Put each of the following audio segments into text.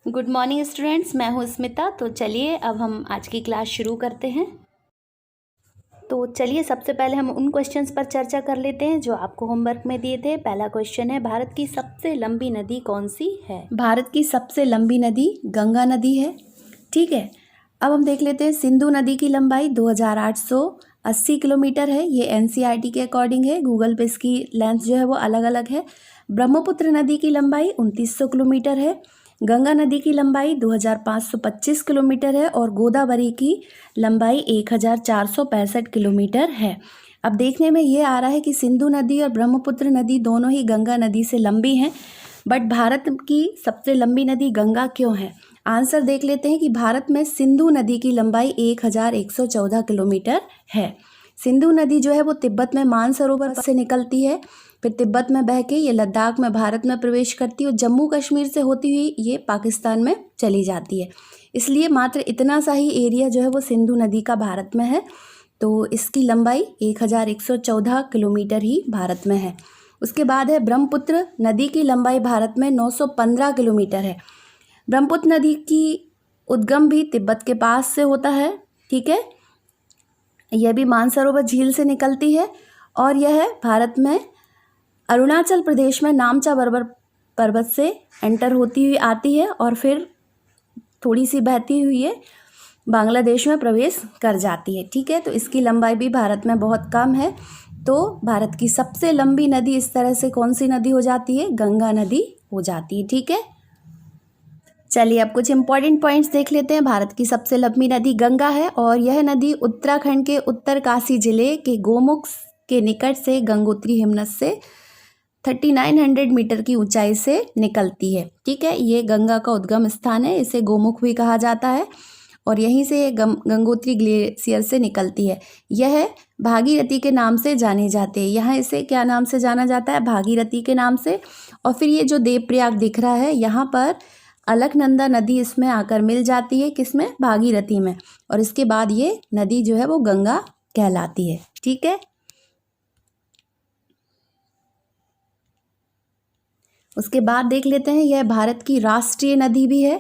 Good morning students, मैं हूँ स्मिता। तो चलिए अब हम आज की क्लास शुरू करते हैं। तो चलिए सबसे पहले हम उन क्वेश्चंस पर चर्चा कर लेते हैं जो आपको होमवर्क में दिए थे। पहला क्वेश्चन है, भारत की सबसे लंबी नदी कौन सी है? भारत की सबसे लंबी नदी गंगा नदी है। ठीक है, अब हम देख लेते हैं। सिंधु नदी की लंबाई 2880 किलोमीटर है। ये एनसीईआरटी के अकॉर्डिंग है। गूगल पे इसकी लेंथ जो है वो अलग अलग है। ब्रह्मपुत्र नदी की लंबाई 2900 किलोमीटर है। गंगा नदी की लंबाई 2525 किलोमीटर है और गोदावरी की लंबाई 1465 किलोमीटर है। अब देखने में ये आ रहा है कि सिंधु नदी और ब्रह्मपुत्र नदी दोनों ही गंगा नदी से लंबी हैं, बट भारत की सबसे लंबी नदी गंगा क्यों है? आंसर देख लेते हैं कि भारत में सिंधु नदी की लंबाई 1114 किलोमीटर है। सिंधु नदी जो है वो तिब्बत में मानसरोवर से निकलती है, फिर तिब्बत में बह के ये लद्दाख में भारत में प्रवेश करती है और जम्मू कश्मीर से होती हुई ये पाकिस्तान में चली जाती है। इसलिए मात्र इतना सा ही एरिया जो है वो सिंधु नदी का भारत में है। तो इसकी लंबाई 1114 किलोमीटर ही भारत में है। उसके बाद है ब्रह्मपुत्र नदी की लंबाई भारत में 915 किलोमीटर है। ब्रह्मपुत्र नदी की उद्गम भी तिब्बत के पास से होता है। ठीक है, यह भी मानसरोवर झील से निकलती है और यह भारत में अरुणाचल प्रदेश में नामचा बर्बर पर्वत से एंटर होती हुई आती है और फिर थोड़ी सी बहती हुई ये बांग्लादेश में प्रवेश कर जाती है। ठीक है, तो इसकी लंबाई भी भारत में बहुत कम है। तो भारत की सबसे लंबी नदी इस तरह से कौन सी नदी हो जाती है? गंगा नदी हो जाती है। ठीक है, चलिए अब कुछ इंपॉर्टेंट पॉइंट्स देख लेते हैं। भारत की सबसे लंबी नदी गंगा है और यह नदी उत्तराखंड के उत्तरकाशी जिले के गोमुख के निकट से गंगोत्री हिमनद से 3900 मीटर की ऊंचाई से निकलती है। ठीक है, ये गंगा का उद्गम स्थान है, इसे गोमुख भी कहा जाता है और यहीं से गंगोत्री ग्लेशियर से निकलती है। यह भागीरथी के नाम से जाने जाते हैं। यहाँ इसे क्या नाम से जाना जाता है? भागीरथी के नाम से। और फिर ये जो देवप्रयाग दिख रहा है, यहाँ पर अलकनंदा नदी इसमें आकर मिल जाती है। किसमें? भागीरथी में। और इसके बाद ये नदी जो है वो गंगा कहलाती है। ठीक है, उसके बाद देख लेते हैं, यह भारत की राष्ट्रीय नदी भी है।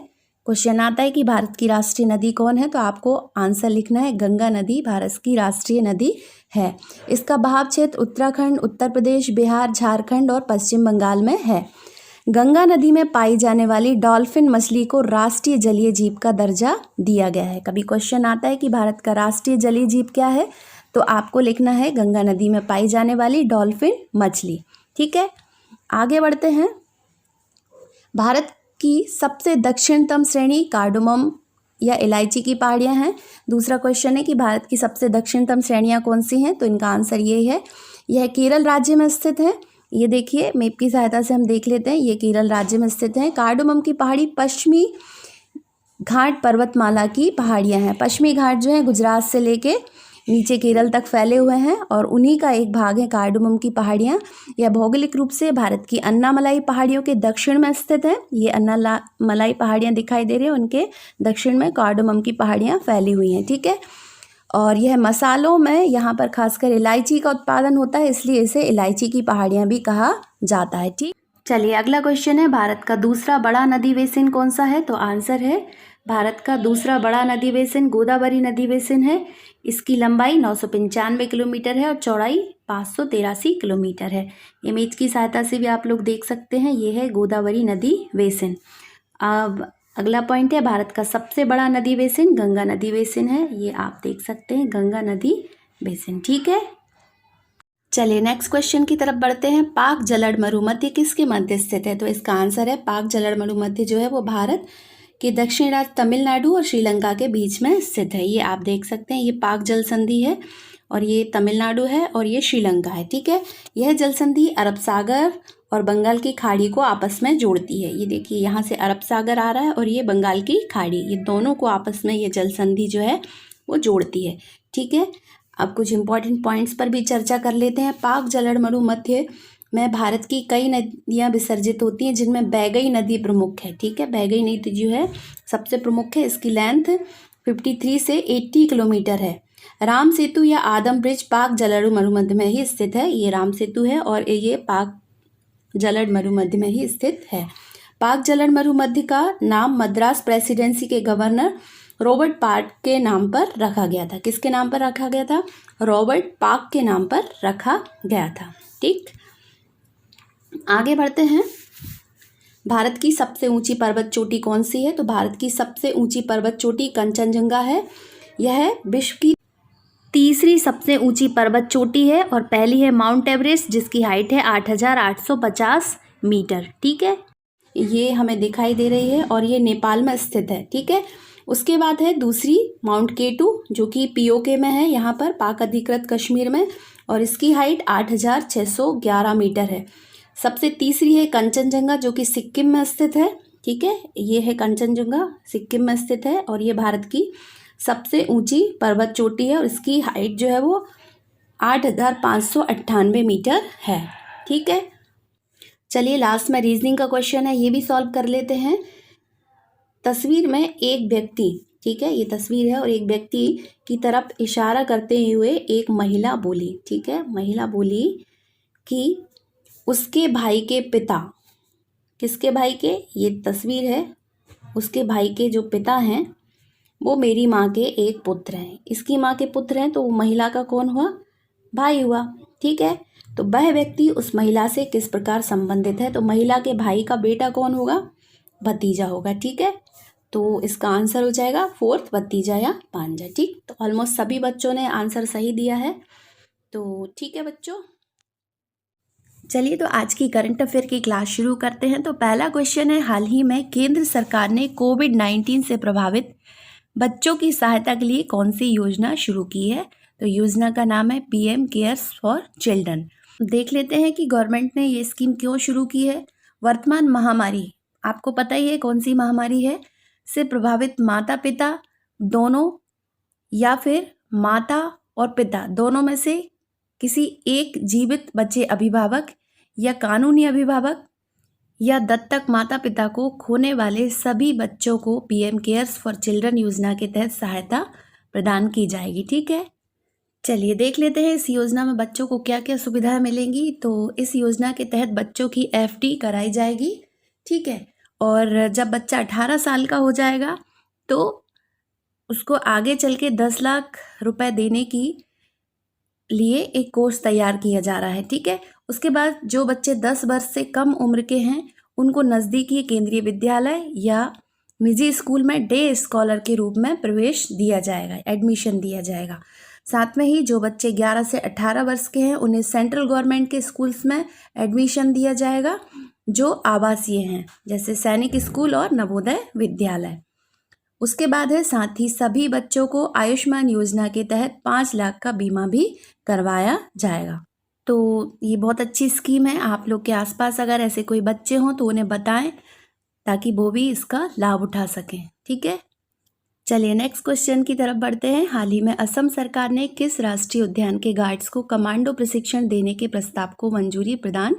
क्वेश्चन आता है कि भारत की राष्ट्रीय नदी कौन है, तो आपको आंसर लिखना है गंगा नदी भारत की राष्ट्रीय नदी है। इसका बहाव क्षेत्र उत्तराखंड, उत्तर प्रदेश, बिहार, झारखंड और पश्चिम बंगाल में है। गंगा नदी में पाई जाने वाली डॉल्फिन मछली को राष्ट्रीय जलीय जीव का दर्जा दिया गया है। कभी क्वेश्चन आता है कि भारत का राष्ट्रीय जलीय जीव क्या है, तो आपको लिखना है गंगा नदी में पाई जाने वाली डॉल्फिन मछली। ठीक है, आगे बढ़ते हैं। भारत की सबसे दक्षिणतम श्रेणी कार्डोमम या इलायची की पहाड़ियाँ हैं। दूसरा क्वेश्चन है कि भारत की सबसे दक्षिणतम श्रेणियाँ कौन सी हैं, तो इनका आंसर ये है, यह केरल राज्य में स्थित है। ये देखिए, मैप की सहायता से हम देख लेते हैं, ये केरल राज्य में स्थित है। कार्डोमम की पहाड़ी पश्चिमी घाट पर्वतमाला की पहाड़ियाँ हैं। पश्चिमी घाट जो है गुजरात से लेके नीचे केरल तक फैले हुए हैं और उन्हीं का एक भाग है कार्डोमम की पहाड़ियाँ। यह भौगोलिक रूप से भारत की अन्नामलाई पहाड़ियों के दक्षिण में स्थित है। ये अन्नामलाई पहाड़ियाँ दिखाई दे रही हैं, उनके दक्षिण में कार्डोमम की पहाड़ियाँ फैली हुई हैं। ठीक है, और यह मसालों में यहाँ पर खासकर इलायची का उत्पादन होता है, इसलिए इसे इलायची की पहाड़ियाँ भी कहा जाता है। ठीक, चलिए अगला क्वेश्चन है, भारत का दूसरा बड़ा नदी बेसिन कौन सा है, तो आंसर है भारत का दूसरा बड़ा नदी बेसिन गोदावरी नदी बेसिन है। इसकी लंबाई 995 किलोमीटर है और चौड़ाई 583 किलोमीटर है। इमेज की सहायता से भी आप लोग देख सकते हैं, ये है गोदावरी नदी बेसिन। अब अगला पॉइंट है, भारत का सबसे बड़ा नदी बेसिन गंगा नदी बेसिन है। ये आप देख सकते हैं, गंगा नदी बेसिन। ठीक है, चलिए नेक्स्ट क्वेश्चन की तरफ बढ़ते हैं। पाक जलड़ मरुमध्य किसके मध्य स्थित है, तो इसका आंसर है पाक जलड़ मरुमध्य जो है वो भारत के दक्षिण राज्य तमिलनाडु और श्रीलंका के बीच में स्थित है। ये आप देख सकते हैं, ये पाक जल संधि है और ये तमिलनाडु है और ये श्रीलंका है। ठीक है, यह जल संधि अरब सागर और बंगाल की खाड़ी को आपस में जोड़ती है। ये देखिए, यहाँ से अरब सागर आ रहा है और ये बंगाल की खाड़ी, ये दोनों को आपस में ये जल संधि जो है वो जोड़ती है। ठीक है, अब कुछ इंपॉर्टेंट पॉइंट्स पर भी चर्चा कर लेते हैं। पाक जलड़ मरुमध्य में भारत की कई नदियाँ विसर्जित होती हैं, जिनमें बैगई नदी प्रमुख है। ठीक है, बैगई नदी जो है सबसे प्रमुख है। इसकी लेंथ 53 से 80 किलोमीटर है। राम सेतु या आदम ब्रिज पाक जलड़ मरुमध्य में ही स्थित है। ये राम सेतु है और ये पाक जलड़ मरुमध्य में ही स्थित है। पाक जलन मरुमध्य का नाम मद्रास प्रेसिडेंसी के गवर्नर रॉबर्ट पार्क के नाम पर रखा गया था। किसके नाम पर रखा गया था? रॉबर्ट पार्क के नाम पर रखा गया था। ठीक, आगे बढ़ते हैं। भारत की सबसे ऊंची पर्वत चोटी कौन सी है? तो भारत की सबसे ऊंची पर्वत चोटी कंचनजंगा है। यह विश्व की तीसरी सबसे ऊंची पर्वत चोटी है और पहली है माउंट एवरेस्ट जिसकी हाइट है 8,850 मीटर। ठीक है, ये हमें दिखाई दे रही है और ये नेपाल में स्थित है। ठीक है, उसके बाद है दूसरी माउंट केटू जो कि पीओके में है, यहाँ पर पाक अधिकृत कश्मीर में, और इसकी हाइट 8,611 मीटर है। सबसे तीसरी है कंचनजंगा जो कि सिक्किम में स्थित है। ठीक है, ये है कंचनजंगा, सिक्किम में स्थित है और ये भारत की सबसे ऊंची पर्वत चोटी है और इसकी हाइट जो है वो 8,598 मीटर है। ठीक है, चलिए लास्ट में रीजनिंग का क्वेश्चन है, ये भी सॉल्व कर लेते हैं। तस्वीर में एक व्यक्ति, ठीक है, ये तस्वीर है और एक व्यक्ति की तरफ इशारा करते हुए एक महिला बोली, ठीक है, महिला बोली कि उसके भाई के पिता, किसके भाई के? ये तस्वीर है, उसके भाई के जो पिता हैं वो मेरी माँ के एक पुत्र हैं। इसकी माँ के पुत्र हैं तो वो महिला का कौन हुआ? भाई हुआ। ठीक है, तो वह व्यक्ति उस महिला से किस प्रकार संबंधित है? तो महिला के भाई का बेटा कौन होगा? भतीजा होगा। ठीक है, तो इसका आंसर हो जाएगा फोर्थ, भतीजा या भांजा। ठीक, तो ऑलमोस्ट सभी बच्चों ने आंसर सही दिया है। तो ठीक है बच्चों, चलिए तो आज की करंट अफेयर की क्लास शुरू करते हैं। तो पहला क्वेश्चन है, हाल ही में केंद्र सरकार ने कोविड-19 से प्रभावित बच्चों की सहायता के लिए कौन सी योजना शुरू की है? तो योजना का नाम है पीएम केयर्स फॉर चिल्ड्रन। देख लेते हैं कि गवर्नमेंट ने ये स्कीम क्यों शुरू की है। वर्तमान महामारी, आपको पता ही है कौन सी महामारी है, से प्रभावित माता पिता दोनों या फिर माता और पिता दोनों में से किसी एक जीवित बच्चे अभिभावक या कानूनी अभिभावक या दत्तक माता पिता को खोने वाले सभी बच्चों को पीएम केयर्स फॉर चिल्ड्रन योजना के तहत सहायता प्रदान की जाएगी। ठीक है, चलिए देख लेते हैं इस योजना में बच्चों को क्या क्या सुविधाएं मिलेंगी। तो इस योजना के तहत बच्चों की एफडी कराई जाएगी। ठीक है, और जब बच्चा 18 साल का हो जाएगा तो उसको आगे चल के 10 लाख रुपए देने की लिए एक कोर्स तैयार किया जा रहा है। ठीक है, उसके बाद जो बच्चे 10 वर्ष से कम उम्र के हैं उनको नज़दीकी केंद्रीय विद्यालय या निजी स्कूल में डे स्कॉलर के रूप में प्रवेश दिया जाएगा, एडमिशन दिया जाएगा। साथ में ही जो बच्चे 11 से 18 वर्ष के हैं उन्हें सेंट्रल गवर्नमेंट के स्कूल्स में एडमिशन दिया जाएगा जो आवासीय हैं, जैसे सैनिक स्कूल और नवोदय विद्यालय। उसके बाद है साथ ही सभी बच्चों को आयुष्मान योजना के तहत 5 लाख का बीमा भी करवाया जाएगा। तो ये बहुत अच्छी स्कीम है। आप लोग के आसपास अगर ऐसे कोई बच्चे हों तो उन्हें बताएं ताकि वो भी इसका लाभ उठा सकें। ठीक है, चलिए नेक्स्ट क्वेश्चन की तरफ बढ़ते हैं। हाल ही में असम सरकार ने किस राष्ट्रीय उद्यान के गार्ड्स को कमांडो प्रशिक्षण देने के प्रस्ताव को मंजूरी प्रदान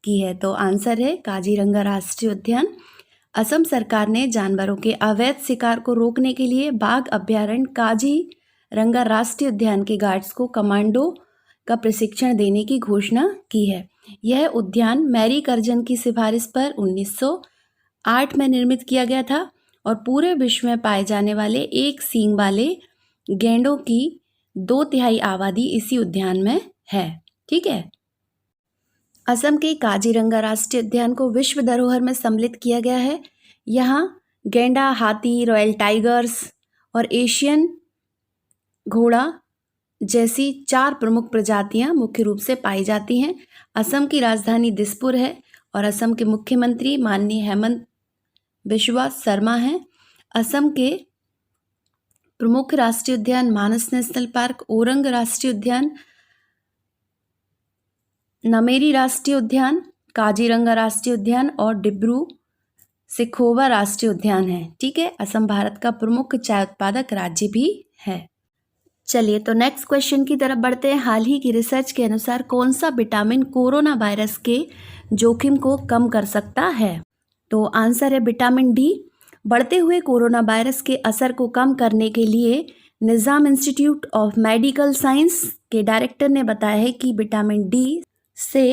की है? तो आंसर है काजीरंगा राष्ट्रीय उद्यान। असम सरकार ने जानवरों के अवैध शिकार को रोकने के लिए बाघ अभ्यारण्य काजीरंगा राष्ट्रीय उद्यान के गार्ड्स को कमांडो का प्रशिक्षण देने की घोषणा की है। यह उद्यान मैरी कर्जन की सिफारिश पर 1908 में निर्मित किया गया था और पूरे विश्व में पाए जाने वाले एक सींग वाले गैंडों की 2/3 आबादी इसी उद्यान में है। ठीक है, असम के काजीरंगा राष्ट्रीय उद्यान को विश्व धरोहर में सम्मिलित किया गया है। यहाँ गैंडा, हाथी, रॉयल टाइगर्स और एशियन घोड़ा जैसी 4 प्रमुख प्रजातियां मुख्य रूप से पाई जाती हैं। असम की राजधानी दिसपुर है और असम के मुख्यमंत्री माननीय हेमंत बिस्वा शर्मा हैं। असम के प्रमुख राष्ट्रीय उद्यान मानस नेशनल पार्क, ओरंग राष्ट्रीय उद्यान, नमेरी राष्ट्रीय उद्यान, काजीरंगा राष्ट्रीय उद्यान और डिब्रू सिखोवा राष्ट्रीय उद्यान है। ठीक है, असम भारत का प्रमुख चाय उत्पादक राज्य भी है। चलिए तो नेक्स्ट क्वेश्चन की तरफ बढ़ते हैं। हाल ही की रिसर्च के अनुसार कौन सा विटामिन कोरोना वायरस के जोखिम को कम कर सकता है? तो आंसर है विटामिन डी। बढ़ते हुए कोरोना वायरस के असर को कम करने के लिए निज़ाम इंस्टीट्यूट ऑफ मेडिकल साइंस के डायरेक्टर ने बताया है कि विटामिन डी से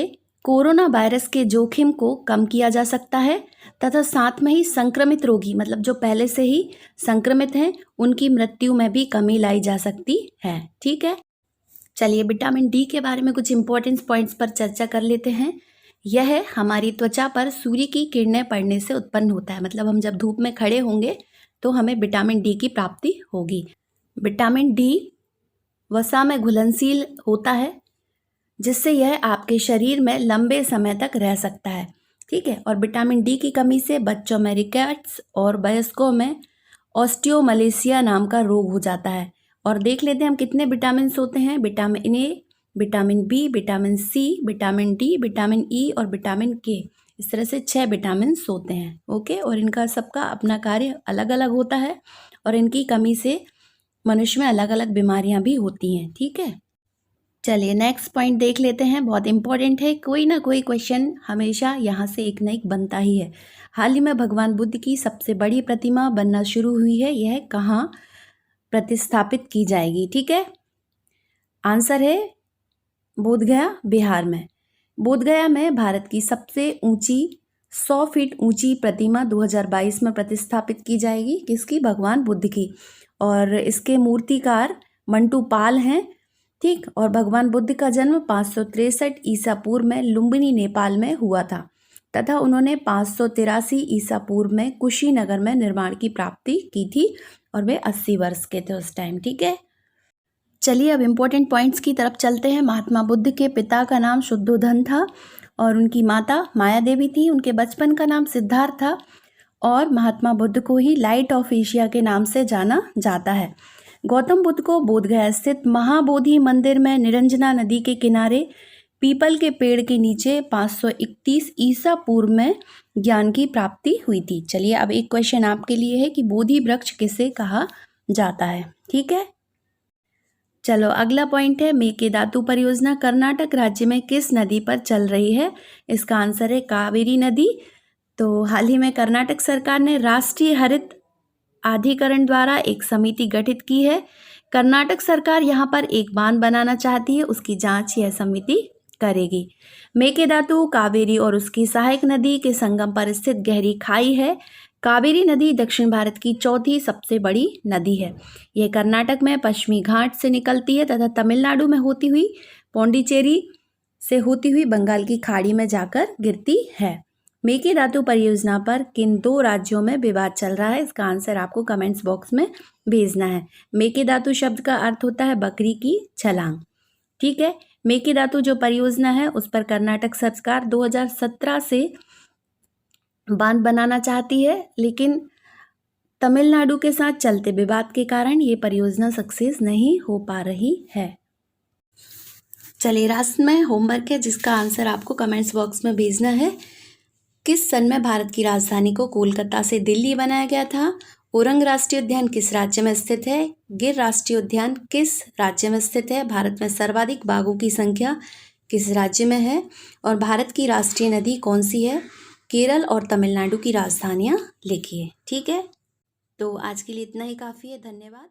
कोरोना वायरस के जोखिम को कम किया जा सकता है तथा साथ में ही संक्रमित रोगी मतलब जो पहले से ही संक्रमित हैं उनकी मृत्यु में भी कमी लाई जा सकती है। ठीक है, चलिए विटामिन डी के बारे में कुछ इंपॉर्टेंट पॉइंट्स पर चर्चा कर लेते हैं। यह हमारी त्वचा पर सूर्य की किरणें पड़ने से उत्पन्न होता है, मतलब हम जब धूप में खड़े होंगे तो हमें विटामिन डी की प्राप्ति होगी। विटामिन डी वसा में घुलनशील होता है जिससे यह आपके शरीर में लंबे समय तक रह सकता है। ठीक है, और विटामिन डी की कमी से बच्चों में रिकेट्स और वयस्कों में ऑस्टियोमलेशिया नाम का रोग हो जाता है। और देख लेते हैं हम कितने विटामिन होते हैं। Vitamin A, vitamin B, vitamin C, vitamin D, vitamin E और विटामिन के, इस तरह से 6 विटामिन होते हैं। ओके, और इनका सबका अपना कार्य अलग अलग होता है और इनकी कमी से मनुष्य में अलग अलग बीमारियां भी होती हैं। ठीक है, चलिए नेक्स्ट पॉइंट देख लेते हैं, बहुत इंपॉर्टेंट है। कोई ना कोई क्वेश्चन हमेशा यहाँ से एक न एक बनता ही है। हाल ही में भगवान बुद्ध की सबसे बड़ी प्रतिमा बनना शुरू हुई है, यह कहाँ प्रतिस्थापित की जाएगी? ठीक है, आंसर है बोधगया, बिहार में। बोधगया में भारत की सबसे ऊंची 100 फीट ऊंची प्रतिमा 2022 में प्रतिस्थापित की जाएगी। किसकी? भगवान बुद्ध की। और इसके मूर्तिकार मंटू पाल हैं। ठीक, और भगवान बुद्ध का जन्म 563 ईसा पूर्व में लुम्बिनी, नेपाल में हुआ था तथा उन्होंने 583 ईसा पूर्व में कुशीनगर में निर्माण की प्राप्ति की थी और वे 80 वर्ष के थे उस टाइम। ठीक है, चलिए अब इम्पोर्टेंट पॉइंट्स की तरफ चलते हैं। महात्मा बुद्ध के पिता का नाम शुद्धोधन था और उनकी माता माया देवी थी। उनके बचपन का नाम सिद्धार्थ था और महात्मा बुद्ध को ही लाइट ऑफ एशिया के नाम से जाना जाता है। गौतम बुद्ध को बोधगया स्थित महाबोधि मंदिर में निरंजना नदी के किनारे पीपल के पेड़ के नीचे 531 ईसा पूर्व में ज्ञान की प्राप्ति हुई थी। चलिए अब एक क्वेश्चन आपके लिए है कि बोधि वृक्ष किसे कहा जाता है? ठीक है, चलो अगला पॉइंट है, मेकेदातु परियोजना कर्नाटक राज्य में किस नदी पर चल रही है? इसका आंसर है कावेरी नदी। तो हाल ही में कर्नाटक सरकार ने राष्ट्रीय हरित अधिकरण द्वारा एक समिति गठित की है। कर्नाटक सरकार यहाँ पर एक बांध बनाना चाहती है, उसकी जांच यह समिति करेगी। मेकेदातु कावेरी और उसकी सहायक नदी के संगम पर स्थित गहरी खाई है। कावेरी नदी दक्षिण भारत की चौथी सबसे बड़ी नदी है। यह कर्नाटक में पश्चिमी घाट से निकलती है तथा तमिलनाडु में होती हुई पौंडीचेरी से होती हुई बंगाल की खाड़ी में जाकर गिरती है। मेकेदातु परियोजना पर किन 2 राज्यों में विवाद चल रहा है? इसका आंसर आपको कमेंट्स बॉक्स में भेजना है। मेकेदातु शब्द का अर्थ होता है बकरी की छलांग। ठीक है, मेकेदातु जो परियोजना है उस पर कर्नाटक सरकार 2017 से बांध बनाना चाहती है, लेकिन तमिलनाडु के साथ चलते विवाद के कारण ये परियोजना सक्सेस नहीं हो पा रही है। चलिए राष्ट्र में होमवर्क है जिसका आंसर आपको कमेंट्स बॉक्स में भेजना है। किस सन में भारत की राजधानी को कोलकाता से दिल्ली बनाया गया था? ओरंग राष्ट्रीय उद्यान किस राज्य में स्थित है? गिर राष्ट्रीय उद्यान किस राज्य में स्थित है? भारत में सर्वाधिक बाघों की संख्या किस राज्य में है? और भारत की राष्ट्रीय नदी कौन सी है? केरल और तमिलनाडु की राजधानियाँ लिखिए। ठीक है, तो आज के लिए इतना ही काफ़ी है। धन्यवाद।